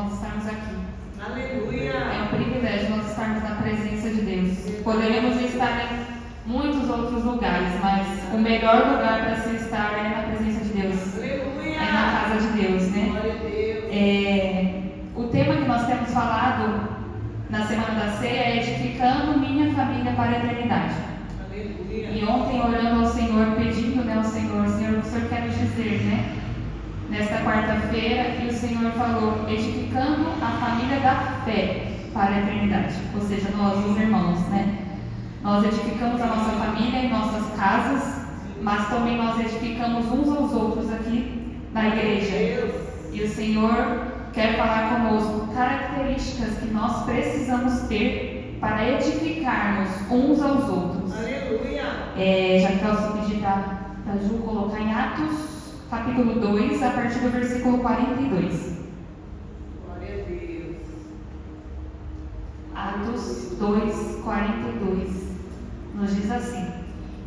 nós estarmos aqui. Aleluia! É um privilégio nós estarmos na presença de Deus. Poderíamos estar em muitos outros lugares, mas o melhor lugar para se estar é na presença de Deus. Aleluia! É na casa de Deus, né? Glória a Deus! O tema que nós temos falado na Semana da Ceia é edificando minha família para a eternidade. Aleluia! E ontem, orando ao Senhor, pedindo, né, ao Senhor, Senhor, o Senhor quer nos dizer, né? Nesta quarta-feira, que o Senhor falou, edificando a família da fé para a eternidade. Ou seja, nós, os irmãos, né? Nós edificamos a nossa família em nossas casas, mas também nós edificamos uns aos outros aqui na igreja. E o Senhor quer falar conosco características que nós precisamos ter para edificarmos uns aos outros. Aleluia! Já posso pedir para Ju colocar em Atos, capítulo 2, a partir do versículo 42. Glória a Deus! Atos 2, 42. Nos diz assim: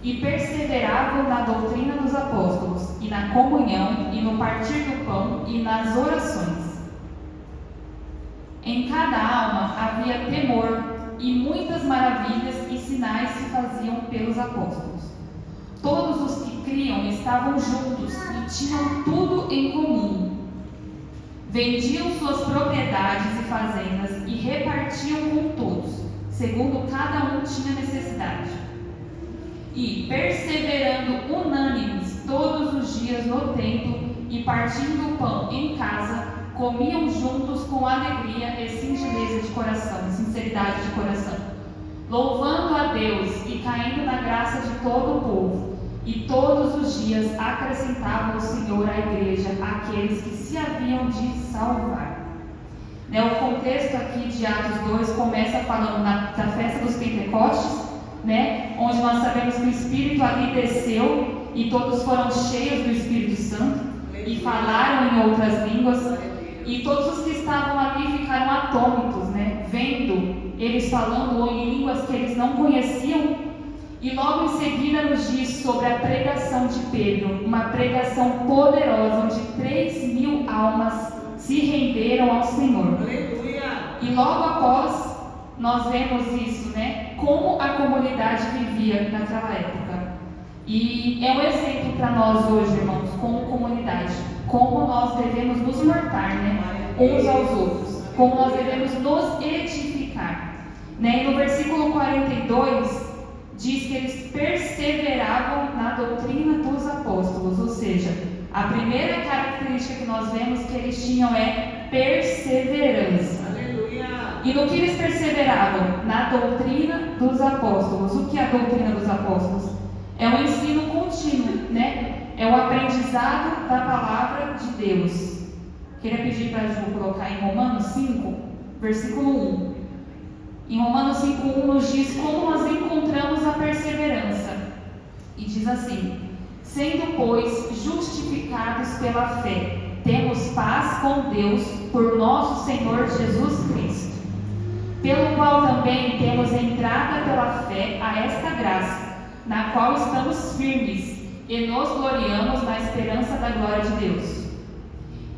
E perseveravam na doutrina dos apóstolos, e na comunhão, e no partir do pão, e nas orações. Em cada alma havia temor, e muitas maravilhas e sinais se faziam pelos apóstolos. Todos os que criam estavam juntos e tinham tudo em comum. Vendiam suas propriedades e fazendas e repartiam com todos, segundo cada um tinha necessidade. E, perseverando unânimes todos os dias no templo e partindo o pão em casa, comiam juntos com alegria e singeleza de coração, sinceridade de coração, louvando a Deus e caindo na graça de todo o povo. E todos os dias acrescentava o Senhor à igreja aqueles que se haviam de salvar. O contexto aqui de Atos 2 começa falando da festa dos Pentecostes, onde nós sabemos que o Espírito ali desceu e todos foram cheios do Espírito Santo e falaram em outras línguas. E todos os que estavam ali ficaram atônitos, vendo eles falando em línguas que eles não conheciam. E logo em seguida nos diz sobre a pregação de Pedro, uma pregação poderosa, onde 3.000 almas se renderam ao Senhor. Aleluia! E logo após, nós vemos isso, como a comunidade vivia naquela época. E é um exemplo para nós hoje, irmãos, como comunidade, como nós devemos nos portar, uns aos outros, como nós devemos nos edificar. E no versículo 42, diz que eles perseveravam na doutrina dos apóstolos, ou seja, a primeira característica que nós vemos que eles tinham é perseverança. Aleluia! E no que eles perseveravam? Na doutrina dos apóstolos. O que é a doutrina dos apóstolos? É um ensino contínuo, É o aprendizado da palavra de Deus. Queria pedir para a Ju colocar em Romanos 5, versículo 1. Em Romanos 5,1 nos diz como nós encontramos a perseverança. E diz assim: sendo, pois, justificados pela fé, temos paz com Deus por nosso Senhor Jesus Cristo, pelo qual também temos entrada pela fé a esta graça, na qual estamos firmes e nos gloriamos na esperança da glória de Deus.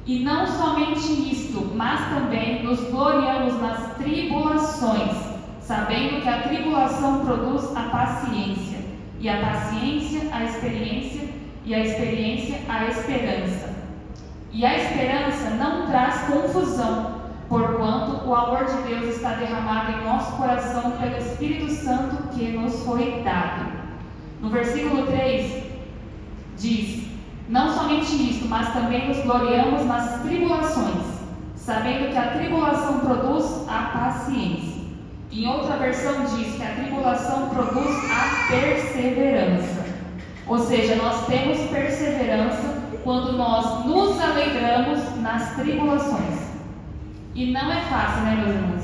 E não somente isto, mas também nos gloriamos nas tribulações, sabendo que a tribulação produz a paciência, e a paciência a experiência, e a experiência a esperança. E a esperança não traz confusão, porquanto o amor de Deus está derramado em nosso coração pelo Espírito Santo que nos foi dado. No versículo 3 diz: não somente isto, mas também nos gloriamos nas tribulações, sabendo que a tribulação produz a paciência. Em outra versão diz que a tribulação produz a perseverança. Ou seja, nós temos perseverança quando nós nos alegramos nas tribulações. E não é fácil, meus irmãos?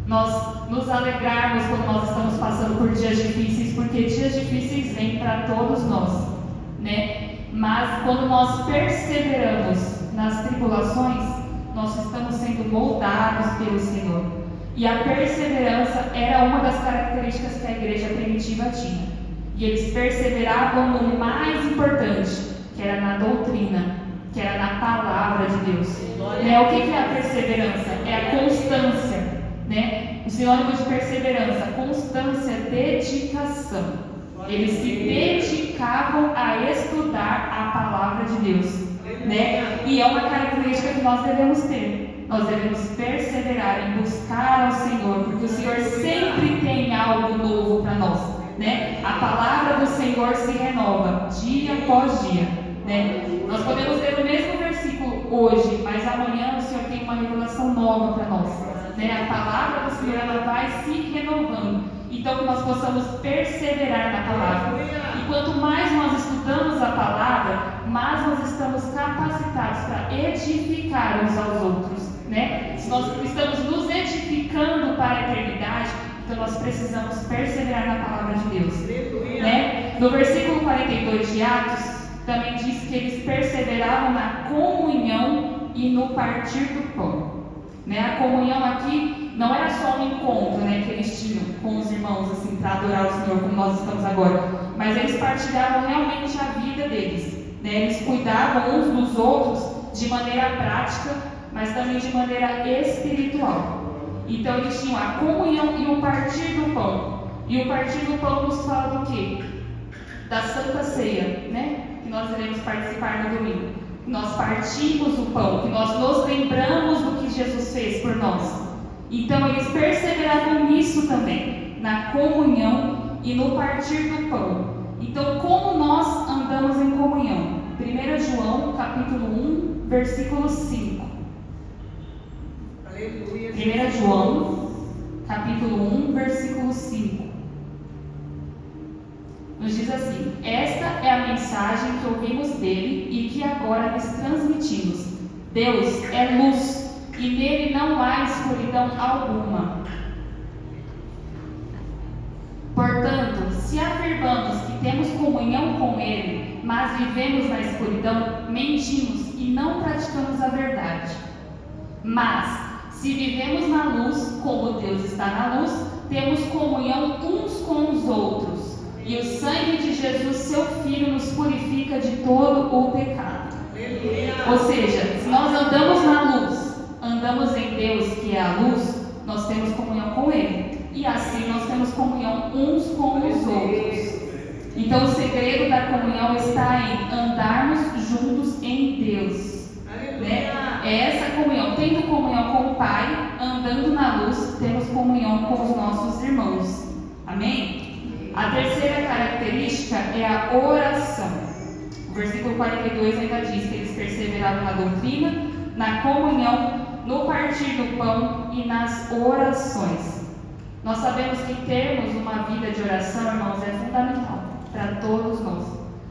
Nós nos alegrarmos quando nós estamos passando por dias difíceis, porque dias difíceis vêm para todos nós, Mas quando nós perseveramos nas tribulações, nós estamos sendo moldados pelo Senhor. E a perseverança era uma das características que a igreja primitiva tinha. E eles perseveravam no mais importante, que era na doutrina, que era na palavra de de Deus. Né? O que é a perseverança? É a constância. Né? O sinônimo de perseverança, constância, dedicação. Eles se dedicavam a estudar a palavra de Deus. Né? E é uma característica que nós devemos ter. Nós devemos perseverar em buscar ao Senhor, porque o Senhor sempre tem algo novo para nós. Né? A palavra do Senhor se renova dia após dia. Né? Nós podemos ler o mesmo versículo hoje, mas amanhã o Senhor tem uma revelação nova para nós. Né? A palavra do Senhor ela vai se renovando. Então que nós possamos perseverar na palavra. E quanto mais nós estudamos a palavra, mais nós estamos capacitados para edificar uns aos outros. Né? Se nós estamos nos edificando para a eternidade, então nós precisamos perseverar na palavra de Deus. Né? No versículo 42 de Atos, também diz que eles perseveravam na comunhão e no partir do pão. Né? A comunhão aqui não era só um encontro, né, que eles tinham com os irmãos assim, para adorar o Senhor como nós estamos agora, mas eles partilhavam realmente a vida deles. Né? Eles cuidavam uns dos outros de maneira prática, mas também de maneira espiritual. Então eles tinham a comunhão e o partir do pão. E o partir do pão nos fala do quê? Da Santa Ceia, né? Que nós iremos participar no domingo. Nós partimos o pão, que nós nos lembramos do que Jesus fez por nós. Então eles perseveravam nisso também, na comunhão e no partir do pão. Então como nós andamos em comunhão? 1 João capítulo 1, versículo 5. 1 João capítulo 1, versículo 5. Nos diz assim: esta é a mensagem que ouvimos dele e que agora lhes transmitimos. Deus é luz e nele não há escuridão alguma. Portanto, se afirmamos que temos comunhão com ele, mas vivemos na escuridão, mentimos e não praticamos a verdade. Mas, se vivemos na luz, como Deus está na luz, temos comunhão uns com os outros. E o sangue de Jesus, seu Filho, nos purifica de todo o pecado. Ou seja, se nós andamos na luz, andamos em Deus, que é a luz, nós temos comunhão com Ele. E assim nós temos comunhão uns com os outros. Então o segredo da comunhão está em andarmos juntos em Deus. Né? É essa comunhão. Tendo comunhão com o Pai, andando na luz, temos comunhão com os nossos irmãos. Amém? A terceira característica é a oração. O versículo 42 ainda diz que eles perseveravam na doutrina, na comunhão, no partir do pão e nas orações. Nós sabemos que termos uma vida de oração, irmãos, é fundamental para todos nós.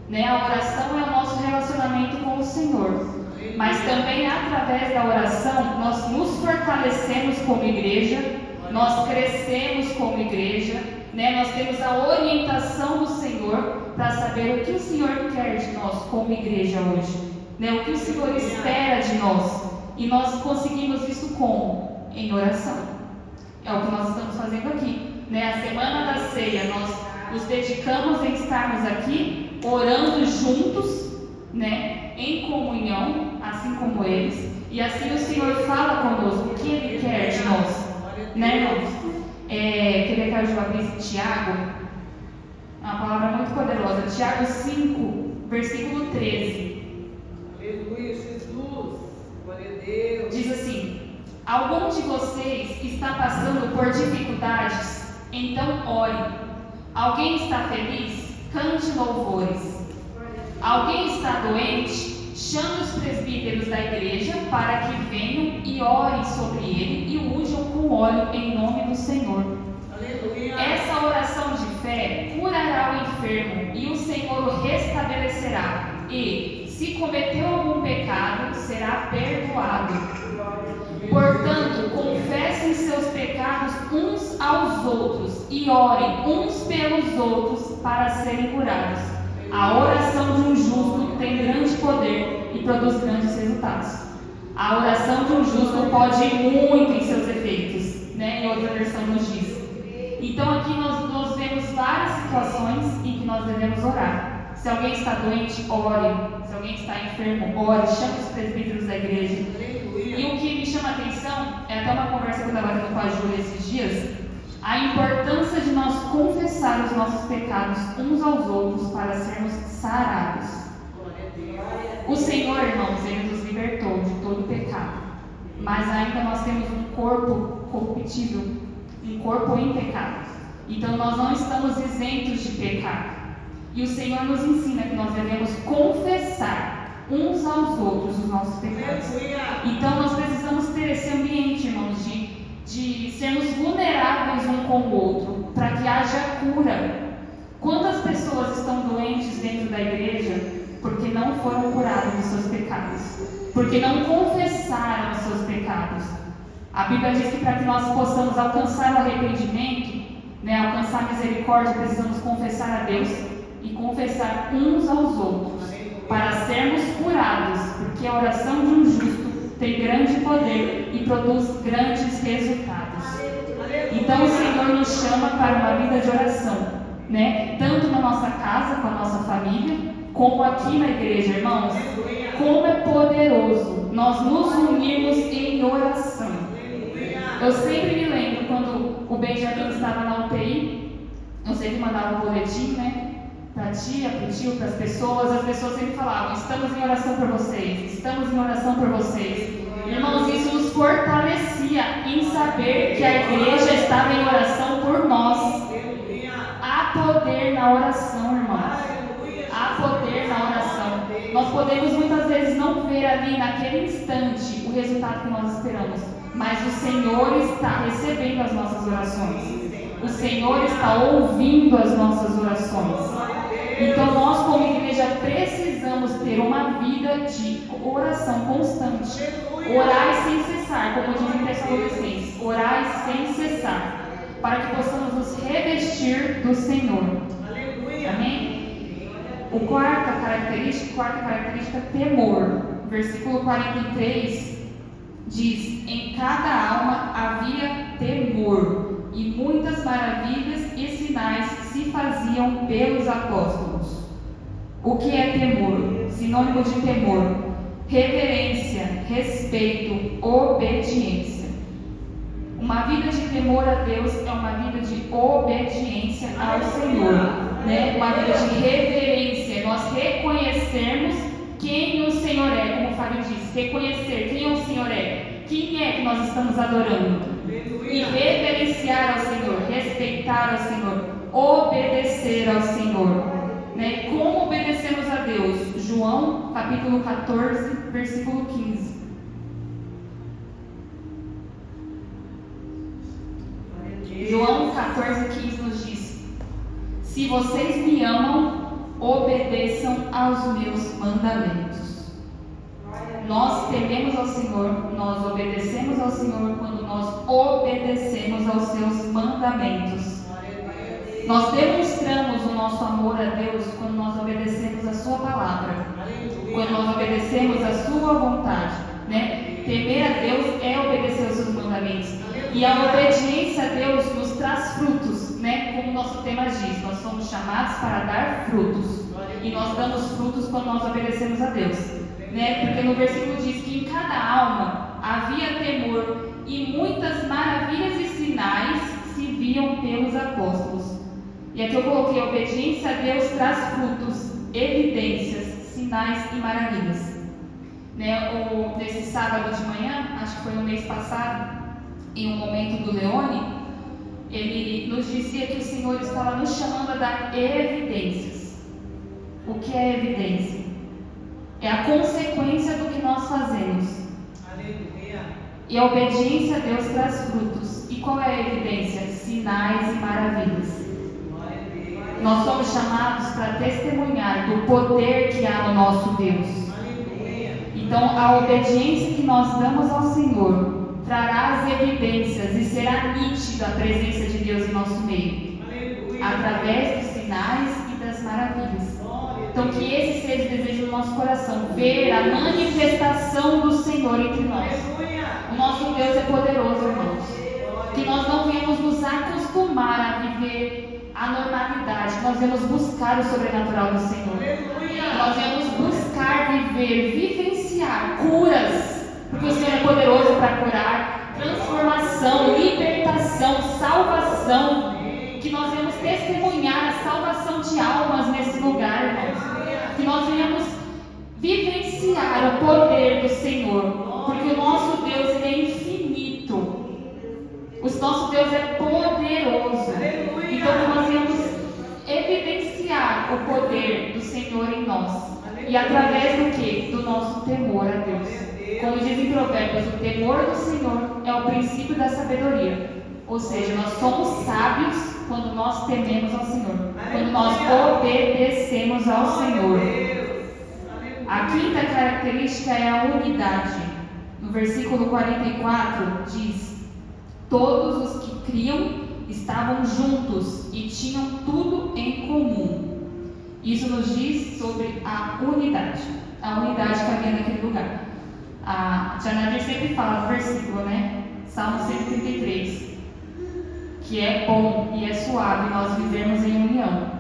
Né? A oração é o nosso relacionamento com o Senhor. Mas também através da oração nós nos fortalecemos como igreja, nós crescemos como igreja. Né? Nós temos a orientação do Senhor para saber o que o Senhor quer de nós como igreja hoje, né? O que o Senhor espera de nós, e nós conseguimos isso como? Em oração. É o que nós estamos fazendo aqui, né? A semana da ceia nós nos dedicamos em estarmos aqui orando juntos, né? Em comunhão, assim como eles, e assim o Senhor fala conosco o que Ele quer de nós, né, irmãos? Queria que a Ju abrisse Tiago, uma palavra muito poderosa. Tiago 5, versículo 13. Aleluia, Jesus. Glória a Deus. Diz assim: algum de vocês está passando por dificuldades? Então ore. Alguém está feliz? Cante louvores. Alguém está doente? Chame os presbíteros da igreja para que venham e orem sobre ele e o unjam com óleo em nome do Senhor. Aleluia. Essa oração de fé curará o enfermo e o Senhor o restabelecerá. E, se cometeu algum pecado, será perdoado. Portanto, confessem seus pecados uns aos outros e orem uns pelos outros para serem curados. A oração de um justo tem grande poder e produz grandes resultados. A oração de um justo pode ir muito em seus efeitos, né? Em outra versão nos diz. Então aqui nós vemos várias situações em que nós devemos orar. Se alguém está doente, ore. Se alguém está enfermo, ore. Chame os presbíteros da igreja. E o que me chama a atenção, é até uma conversa que eu estava tendo com a Júlia esses dias, a importância de nós confessar os nossos pecados uns aos outros para sermos sarados. O Senhor, irmãos, Ele nos libertou de todo pecado, mas ainda nós temos um corpo corruptível, um corpo em pecado. Então nós não estamos isentos de pecado. E o Senhor nos ensina que nós devemos confessar uns aos outros os nossos pecados. Então nós precisamos ter esse ambiente, irmãos, de sermos vulneráveis um com o outro, para que haja cura. Quantas pessoas estão doentes dentro da igreja porque não foram curadas dos seus pecados, porque não confessaram os seus pecados? A Bíblia diz que para que nós possamos alcançar o arrependimento, alcançar a misericórdia, precisamos confessar a Deus e confessar uns aos outros, para sermos curados, porque a oração de um justo tem grande poder e produz grandes resultados. Então o Senhor nos chama para uma vida de oração, tanto na nossa casa, com a nossa família, como aqui na igreja, irmãos. Como é poderoso nós nos unirmos em oração. Eu sempre me lembro quando o Benjamin estava na UTI, eu sempre mandava um boletim, para a tia, para o tio, para as pessoas sempre falavam: estamos em oração por vocês, estamos em oração por vocês. Irmãos, isso nos fortalecia em saber que a igreja estava em oração por nós. Há poder na oração, irmãos. Há poder na oração. Nós podemos muitas vezes não ver ali naquele instante o resultado que nós esperamos, mas o Senhor está recebendo as nossas orações. O Senhor está ouvindo as nossas orações. Então nós, como igreja, precisamos ter uma vida de oração constante. Orai sem cessar, como diz em Tessalonicenses. Orai sem cessar, para que possamos nos revestir do Senhor. Amém? A quarta característica é temor. Versículo 43 diz: em cada alma havia temor, e muitas maravilhas e sinais se faziam pelos apóstolos. O que é temor? Sinônimo de temor: reverência, respeito, obediência. Uma vida de temor a Deus é uma vida de obediência ao Senhor, Uma vida de reverência, nós reconhecermos quem o Senhor é, como o Fábio disse, reconhecer quem o Senhor é, quem é que nós estamos adorando, e reverenciar ao Senhor, respeitar ao Senhor, obedecer ao Senhor. Como obedecemos a Deus? João capítulo 14, versículo 15. João 14, 15 nos diz: se vocês me amam, obedeçam aos meus mandamentos. Nós tememos ao Senhor, nós obedecemos ao Senhor quando nós obedecemos aos seus mandamentos. Nós demonstramos o nosso amor a Deus quando nós obedecemos a sua palavra, quando nós obedecemos a sua vontade, Temer a Deus é obedecer aos seus mandamentos. E a obediência a Deus nos traz frutos, como o nosso tema diz, nós somos chamados para dar frutos. E nós damos frutos quando nós obedecemos a Deus, Porque no versículo diz que em cada alma havia temor, e muitas maravilhas e sinais se viam pelos apóstolos. E aqui eu coloquei: a obediência a Deus traz frutos, evidências, sinais e maravilhas. Nesse sábado de manhã, acho que foi no mês passado, em um momento do Leone, ele nos dizia que o Senhor estava nos chamando a dar evidências. O que é evidência? É a consequência do que nós fazemos. Aleluia. E a obediência a Deus traz frutos. E qual é a evidência? Sinais e maravilhas. Nós somos chamados para testemunhar do poder que há no nosso Deus. Então, a obediência que nós damos ao Senhor trará as evidências e será nítida a presença de Deus em nosso meio, através dos sinais e das maravilhas. Então, que esse seja o desejo do nosso coração, ver a manifestação do Senhor entre nós. O nosso Deus é poderoso, irmãos. Que nós não venhamos nos acostumar a viver a normalidade, nós devemos buscar o sobrenatural do Senhor. Nós devemos buscar vivenciar curas, Porque o Senhor é poderoso para curar, transformação, libertação, salvação. Que nós venhamos testemunhar a salvação de almas nesse lugar, irmãos. Que nós venhamos vivenciar o poder do Senhor. Porque o nosso Deus, ele é infinito. O nosso Deus é poderoso. Então que nós venhamos evidenciar o poder do Senhor em nós. E através do quê? Do nosso temor a Deus. Como diz em Provérbios, o temor do Senhor é o princípio da sabedoria. Ou seja, nós somos sábios quando nós tememos ao Senhor, quando nós obedecemos ao Senhor. A quinta característica é a unidade. No versículo 44 diz: todos os que criam estavam juntos e tinham tudo em comum. Isso nos diz sobre a unidade que havia naquele lugar. A Tia Nadir sempre fala no versículo, né? Salmo 133. Que é bom e é suave nós vivemos em união.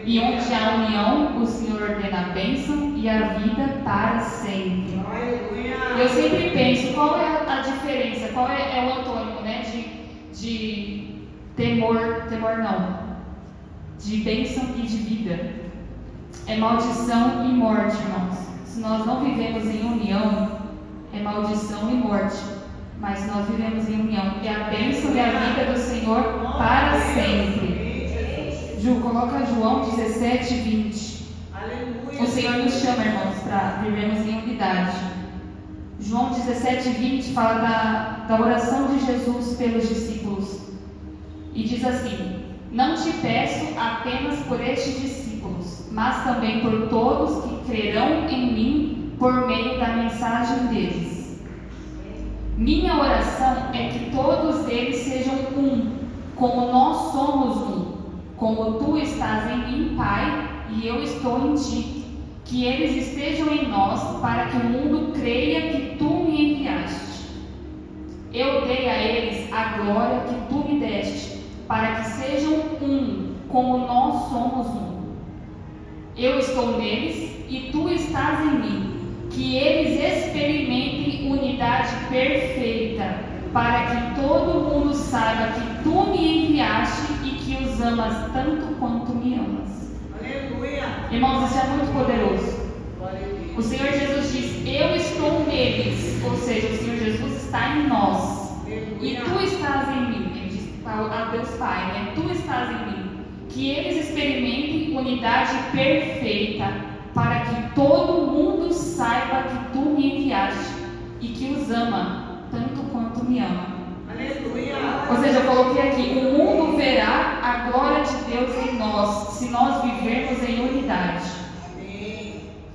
E onde há união, o Senhor ordena a bênção e a vida para sempre. Eu sempre penso, qual é a diferença, qual é o antônimo, né, de temor não, de bênção e de vida. É maldição e morte, irmãos. Se nós não vivemos em união, é maldição e morte. Mas se nós vivemos em união, é a bênção e a vida do Senhor para sempre. Ju, coloca João 17, 20. O Senhor nos chama, irmãos, para vivermos em unidade. João 17, 20 fala da oração de Jesus pelos discípulos. E diz assim: não te peço apenas por estes discípulos, mas também por todos que crerão em mim por meio da mensagem deles. Minha oração é que todos eles sejam um, como nós somos um, como tu estás em mim, Pai, e eu estou em ti. Que eles estejam em nós, para que o mundo creia que tu me enviaste. Eu dei a eles a glória que tu me deste, para que sejam um, como nós somos um. Eu estou neles e tu estás em mim. Que eles experimentem unidade perfeita, para que todo mundo saiba que tu me enviaste e que os amas tanto quanto me amas. Aleluia. Irmãos, isso é muito poderoso. O Senhor Jesus diz: eu estou neles, ou seja, o Senhor Jesus está em nós. E tu estás em mim. Ele diz a Deus Pai, né? Tu estás em mim. Que eles experimentem unidade perfeita, para que todo mundo saiba que tu me enviaste e que os ama tanto quanto me ama. Aleluia. Ou seja, eu coloquei aqui: o mundo verá a glória de Deus em nós, se nós vivermos em unidade.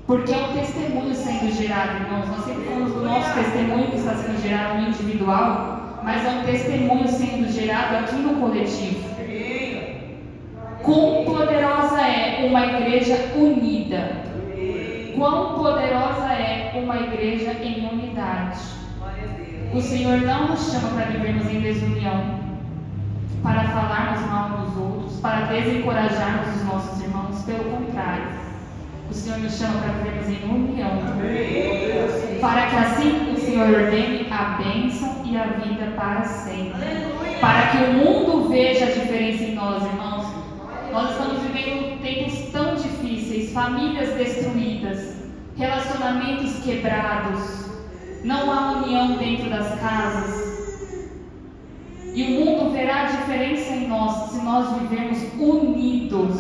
Porque é um testemunho sendo gerado, irmãos. Nós sempre falamos do nosso testemunho que está sendo gerado no individual, mas é um testemunho sendo gerado aqui no coletivo. Quão poderosa é uma igreja unida. Quão poderosa é uma igreja em unidade. O Senhor não nos chama para vivermos em desunião, para falarmos mal uns dos outros, para desencorajarmos os nossos irmãos. Pelo contrário, o Senhor nos chama para vivermos em união, para que assim o Senhor ordene a bênção e a vida para sempre. Para que o mundo veja a diferença em nós, irmãos. Nós estamos vivendo tempos tão difíceis, famílias destruídas, relacionamentos quebrados, não há união dentro das casas. E o mundo verá a diferença em nós se nós vivermos unidos.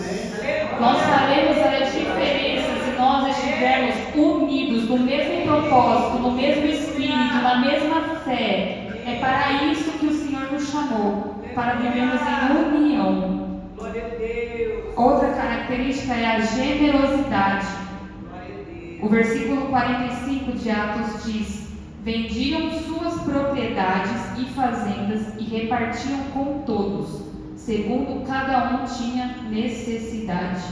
Nós faremos a diferença se nós estivermos unidos, no mesmo propósito, no mesmo espírito, na mesma fé. É para isso que o Senhor nos chamou, para vivermos em união. Outra característica é a generosidade. O versículo 45 de Atos diz: vendiam suas propriedades e fazendas e repartiam com todos, segundo cada um tinha necessidade.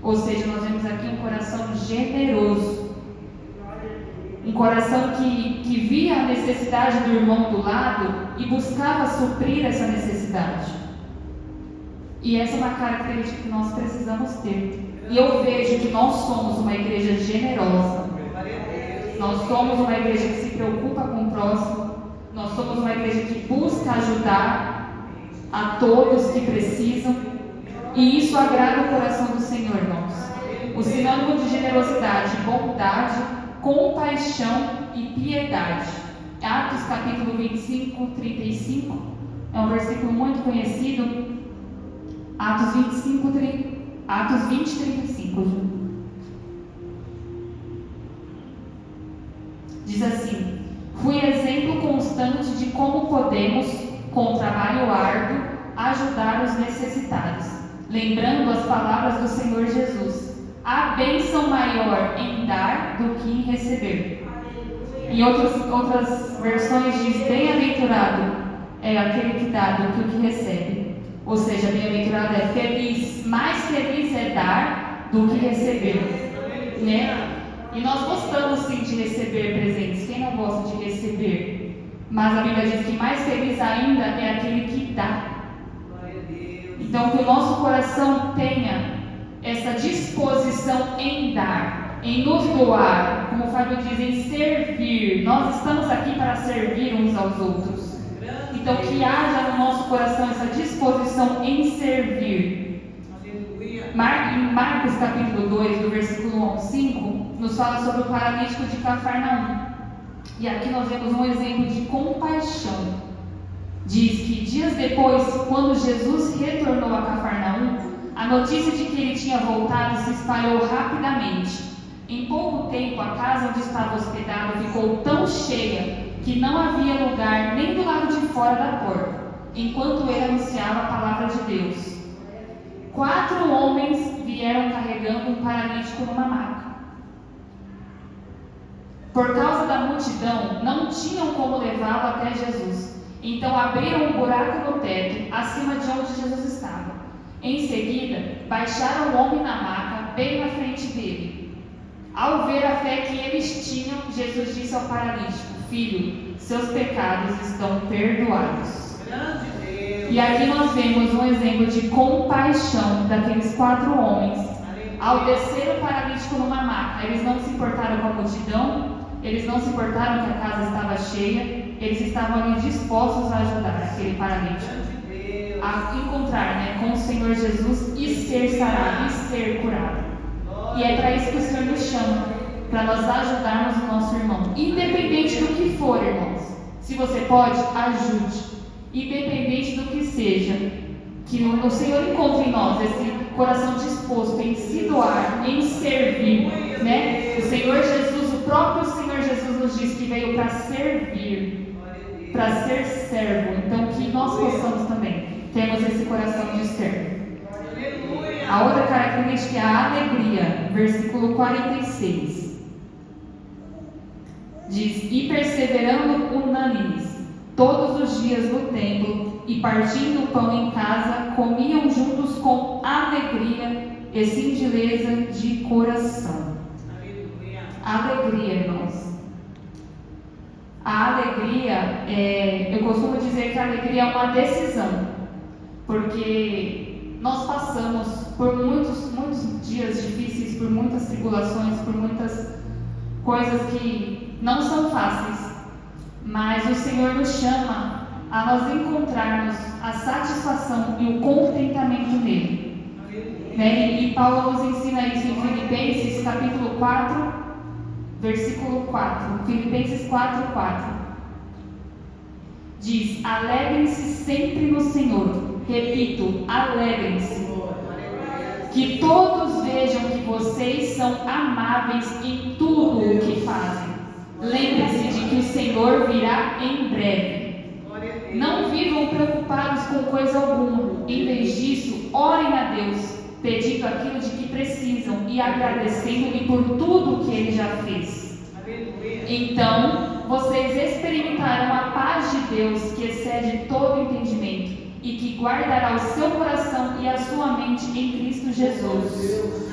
Ou seja, nós vemos aqui um coração generoso, um coração que via a necessidade do irmão do lado e buscava suprir essa necessidade. E essa é uma característica que nós precisamos ter. E eu vejo que nós somos uma igreja generosa. Nós somos uma igreja que se preocupa com o próximo. Nós somos uma igreja que busca ajudar a todos que precisam. E isso agrada o coração do Senhor, irmãos. O sinônimo de generosidade, bondade, compaixão e piedade. Atos capítulo 25, 35. É um versículo muito conhecido. Atos 20, 35. Diz assim: fui exemplo constante de como podemos, com trabalho árduo, ajudar os necessitados, lembrando as palavras do Senhor Jesus: há bênção maior em dar do que em receber. Em outras versões diz: bem-aventurado é aquele que dá do que o que recebe. Ou seja, bem-aventurado é feliz, mais feliz é dar do que receber, né? E nós gostamos sim de receber presentes. Quem não gosta de receber? Mas a Bíblia diz que mais feliz ainda é aquele que dá. Então que o nosso coração tenha essa disposição em dar, em nos doar, como o Fábio diz, em servir. Nós estamos aqui para servir uns aos outros. Então que haja no nosso coração essa disposição em servir. Em Marcos capítulo 2, do versículo 1 ao 5, nos fala sobre o paralítico de Cafarnaum. E aqui nós vemos um exemplo de compaixão. Diz que dias depois, quando Jesus retornou a Cafarnaum, a notícia de que ele tinha voltado se espalhou rapidamente. Em pouco tempo, a casa onde estava hospedado ficou tão cheia que não havia lugar nem do lado de fora da porta, enquanto ele anunciava a palavra de Deus. 4 homens vieram carregando um paralítico numa maca. Por causa da multidão, não tinham como levá-lo até Jesus. Então abriram um buraco no teto, acima de onde Jesus estava. Em seguida, baixaram o homem na maca, bem na frente dele. Ao ver a fé que eles tinham, Jesus disse ao paralítico: filho, seus pecados estão perdoados. E aqui nós vemos um exemplo de compaixão daqueles 4 homens. Ao descer o paralítico numa maca, eles não se importaram com a multidão, eles não se importaram que a casa estava cheia, eles estavam ali dispostos a ajudar aquele paralítico a encontrar, com o Senhor Jesus e ser sarado, e ser curado. E é para isso que o Senhor nos chama, para nós ajudarmos o nosso irmão, independente do que for, irmãos. Se você pode, ajude. Independente do que seja, que o Senhor encontre em nós esse coração disposto em se doar, em servir, O Senhor Jesus, o próprio Senhor Jesus nos diz que veio para servir, para ser servo. Então que nós possamos também termos esse coração de servo. A outra característica é a alegria, versículo 46. Diz: e perseverando unânimes todos os dias no templo, e partindo o pão em casa, comiam juntos com alegria e singeleza de coração. Alegria, irmãos. A alegria, eu costumo dizer que a alegria é uma decisão, porque nós passamos por muitos dias difíceis, por muitas tribulações, por muitas coisas que não são fáceis. Mas o Senhor nos chama a nós encontrarmos a satisfação e o contentamento nele. E Paulo nos ensina isso em Filipenses capítulo 4, versículo 4. Filipenses 4, 4. Diz: alegrem-se sempre no Senhor. Repito, alegrem-se. Que todos vejam que vocês são amáveis em tudo o que fazem. Lembre-se de que o Senhor virá em breve. Não vivam preocupados com coisa alguma. Em vez disso, orem a Deus, pedindo aquilo de que precisam e agradecendo-lhe por tudo o que Ele já fez. Então, vocês experimentarão a paz de Deus que excede todo entendimento e que guardará o seu coração e a sua mente em Cristo Jesus.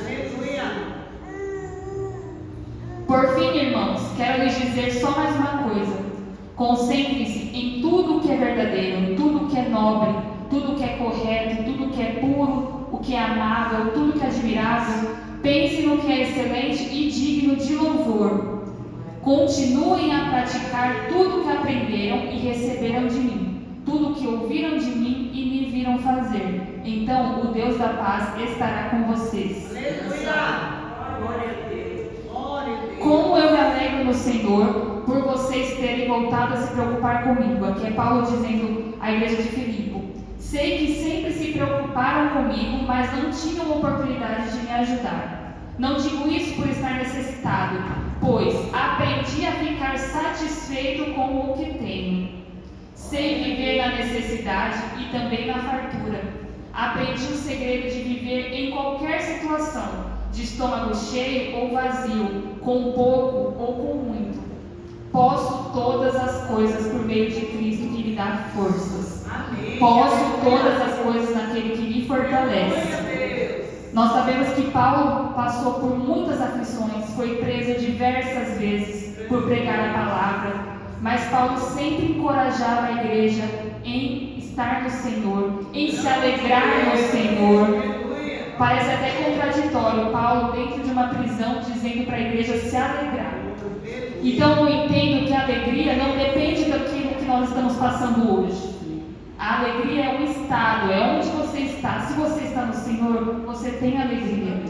Por fim, irmãos, quero lhes dizer só mais uma coisa: concentre-se em tudo o que é verdadeiro, tudo o que é nobre, tudo o que é correto, tudo o que é puro, o que é amável, tudo o que é admirável. Pense no que é excelente e digno de louvor. Continuem a praticar tudo o que aprenderam e receberam de mim, tudo o que ouviram de mim e me viram fazer. Então o Deus da paz estará com vocês. Aleluia! Glória a Deus! Glória a Deus! Como eu me alegro no Senhor por vocês terem voltado a se preocupar comigo. Aqui é Paulo dizendo à igreja de Filipe. Sei que sempre se preocuparam comigo, mas não tinham oportunidade de me ajudar. Não digo isso por estar necessitado, pois aprendi a ficar satisfeito com o que tenho. Sei viver na necessidade e também na fartura. Aprendi o segredo de viver em qualquer situação, de estômago cheio ou vazio, com pouco ou com muito. Posso todas as coisas por meio de Cristo que me dá forças. Amém. Posso todas as coisas naquele que me fortalece. Nós sabemos que Paulo passou por muitas aflições, foi preso diversas vezes por pregar a palavra, mas Paulo sempre encorajava a igreja em estar no Senhor, em se alegrar no Senhor. Parece até contraditório, Paulo dentro de uma prisão dizendo para a igreja se alegrar. Então eu entendo que a alegria não depende daquilo que nós estamos passando hoje. A alegria é um estado, é onde você está. Se você está no Senhor, você tem alegria.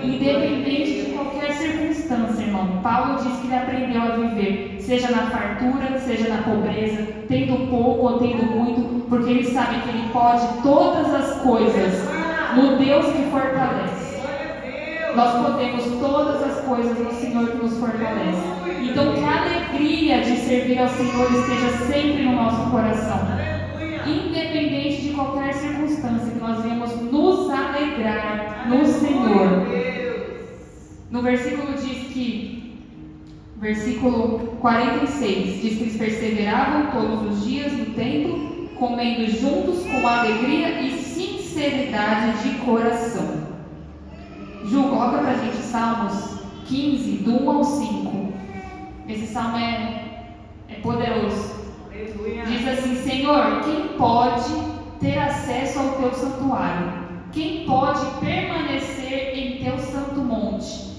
Independente de qualquer circunstância, irmão. Paulo diz que ele aprendeu a viver, seja na fartura, seja na pobreza, tendo pouco ou tendo muito, porque ele sabe que ele pode todas as coisas no Deus que fortalece. Nós podemos todas as coisas no Senhor que nos fortalece. Então que a alegria de servir ao Senhor esteja sempre no nosso coração. Independente de qualquer circunstância, que nós venhamos nos alegrar no Senhor. No versículo diz que, versículo 46, diz que eles perseveravam todos os dias no templo, comendo juntos com alegria e sinceridade de coração. Ju, coloca pra gente Salmos 15, do 1 ao 5. Esse salmo é poderoso. Diz assim: Senhor, quem pode ter acesso ao teu santuário? Quem pode permanecer em teu santo monte?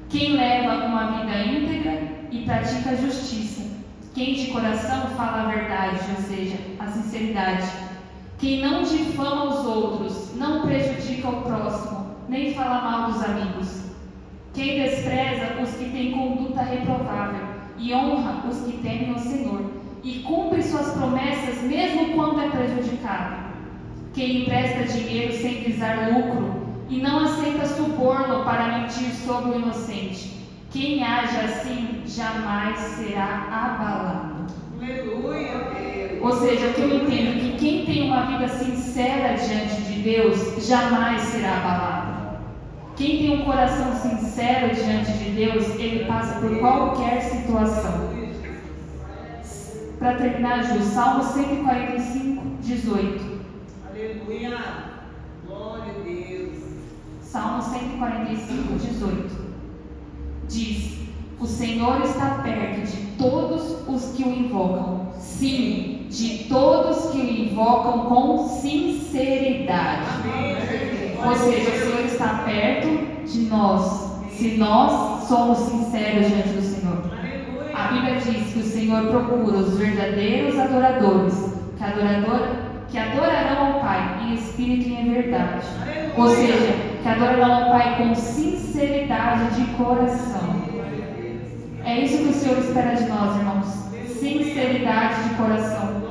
Quem leva uma vida íntegra e pratica a justiça? Quem de coração fala a verdade, ou seja, a sinceridade? Quem não difama os outros, não prejudica o próximo, nem fala mal dos amigos? Quem despreza os que têm conduta reprovável e honra os que temem o Senhor? E cumpre suas promessas mesmo quando é prejudicado? Quem empresta dinheiro sem visar lucro e não aceita suborno para mentir sobre o inocente? Quem age assim jamais será abalado. Aleluia. Ou seja, o que eu entendo é que quem tem uma vida sincera diante de Deus jamais será abalado. Quem tem um coração sincero diante de Deus, ele passa por qualquer situação. Para terminar, Ju, Salmo 145, 18. Aleluia. Glória a Deus. Salmo 145, 18. Diz: o Senhor está perto de todos os que o invocam. Sim, de todos que o invocam com sinceridade. Amém. Ou seja, o Senhor está perto de nós, se nós somos sinceros diante do Senhor. A Bíblia diz que o Senhor procura os verdadeiros adoradores, que adorarão ao Pai em espírito e em verdade. Ou seja, que adorarão ao Pai com sinceridade de coração. É isso que o Senhor espera de nós, irmãos. Sinceridade de coração.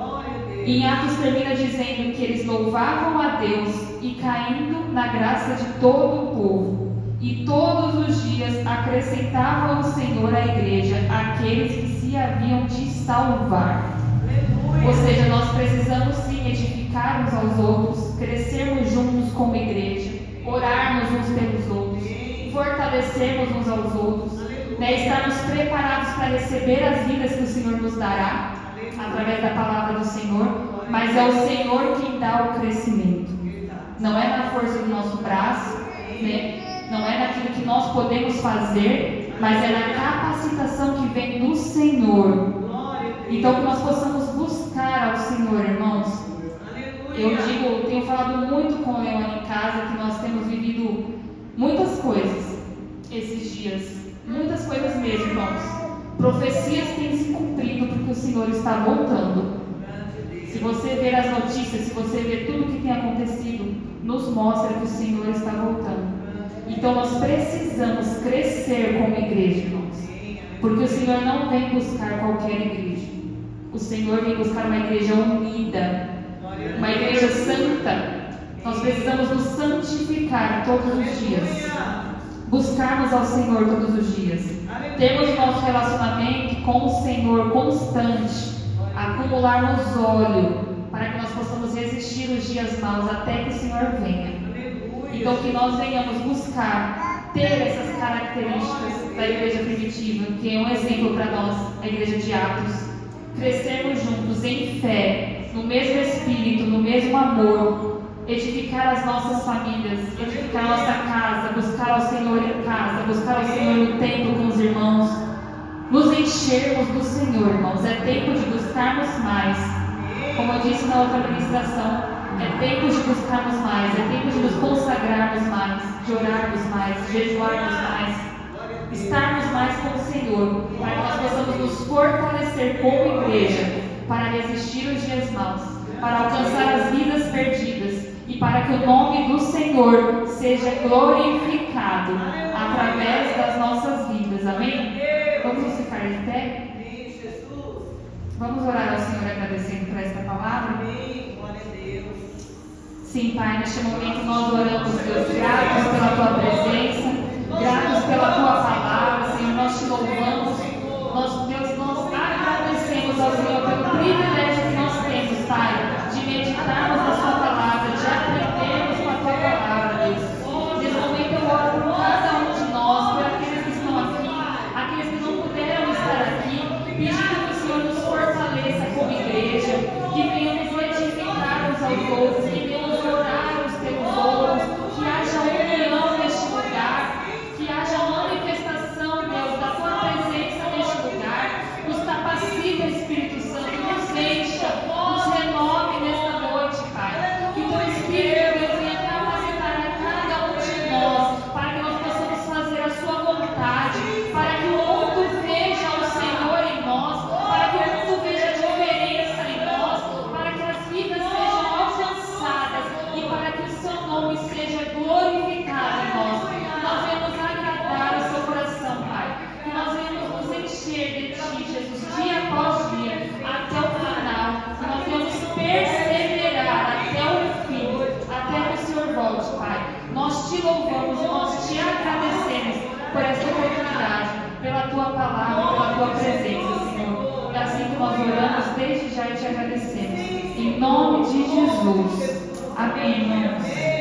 Em Atos termina dizendo que eles louvavam a Deus e caindo na graça de todo o povo. E todos os dias acrescentavam ao Senhor à igreja aqueles que se haviam de salvar. Ou seja, nós precisamos sim edificar uns aos outros, crescermos juntos como igreja, orarmos uns pelos outros, fortalecermos uns aos outros, estarmos preparados para receber as vidas que o Senhor nos dará, através da palavra do Senhor, mas é o Senhor quem dá o crescimento. Não é na força do nosso braço, não é naquilo que nós podemos fazer, mas é na capacitação que vem do Senhor. Então que nós possamos buscar ao Senhor, irmãos. Eu tenho falado muito com o Leone em casa, que nós temos vivido muitas coisas esses dias. Muitas coisas mesmo, irmãos. Profecias têm se cumprido porque o Senhor está voltando. Se você ver as notícias, se você ver tudo o que tem acontecido, nos mostra que o Senhor está voltando. Então nós precisamos crescer como igreja, irmãos. Porque o Senhor não vem buscar qualquer igreja. O Senhor vem buscar uma igreja unida, uma igreja santa. Nós precisamos nos santificar todos os dias. Buscarmos ao Senhor todos os dias. Termos nosso relacionamento com o Senhor constante. Acumularmos óleo para que nós possamos resistir os dias maus até que o Senhor venha. Então que nós venhamos buscar ter essas características da igreja primitiva, que é um exemplo para nós, a igreja de Atos. Crescermos juntos em fé, no mesmo espírito, no mesmo amor, edificar as nossas famílias, edificar a nossa casa, buscar ao Senhor em casa, buscar ao Senhor no templo com os irmãos, nos enchermos do Senhor, irmãos. É tempo de buscarmos mais. Como eu disse na outra ministração, é tempo de buscarmos mais, é tempo de nos consagrarmos mais, de orarmos mais, jejuarmos mais, estarmos mais com o Senhor, para que nós possamos nos fortalecer como igreja, para resistir os dias maus, para alcançar as vidas perdidas e para que o nome do Senhor seja glorificado através das nossas vidas. Amém? Vamos ficar de pé? Vamos orar ao Senhor agradecendo por esta palavra? Sim, Pai, neste momento nós oramos, Deus, gratos pela Tua presença, gratos pela Tua palavra, Senhor, nós te louvamos, Deus, nós agradecemos ao Senhor pelo privilégio que nós temos, Pai, de meditarmos na Sua palavra, de aprendermos com a Tua palavra, Deus. Nesse momento eu oro por cada um de nós, por aqueles que estão aqui, aqueles que não puderam estar aqui, pedindo que o Senhor nos fortaleça como igreja, que venhamos edificar uns aos outros, que venhamos orar uns pelos outros, que haja união neste lugar, que haja manifestação, Deus, da Tua presença neste lugar. Nos capacita, Espírito Santo, nos encha, nos renove nesta noite, Pai. Que Teu Espírito, Deus, venha capacitar a cada um de nós, para que nós possamos fazer a Sua vontade, para que o mundo veja o Senhor em nós, para que o mundo veja a diferença em nós, para que as vidas sejam alcançadas e para que o Seu nome seja glorificado em nós. Que nós venhamos agradar o Seu coração, Pai. Que nós venhamos nos encher de Ti, Jesus, dia após dia, até o final. Que nós venhamos perseverar até o fim, até que o Senhor volte, Pai. Nós Te louvamos e nós Te agradecemos por esta oportunidade, pela Tua palavra, pela Tua presença, Senhor. É assim que nós oramos desde já e Te agradecemos. Em nome de Jesus. Amém, irmãos.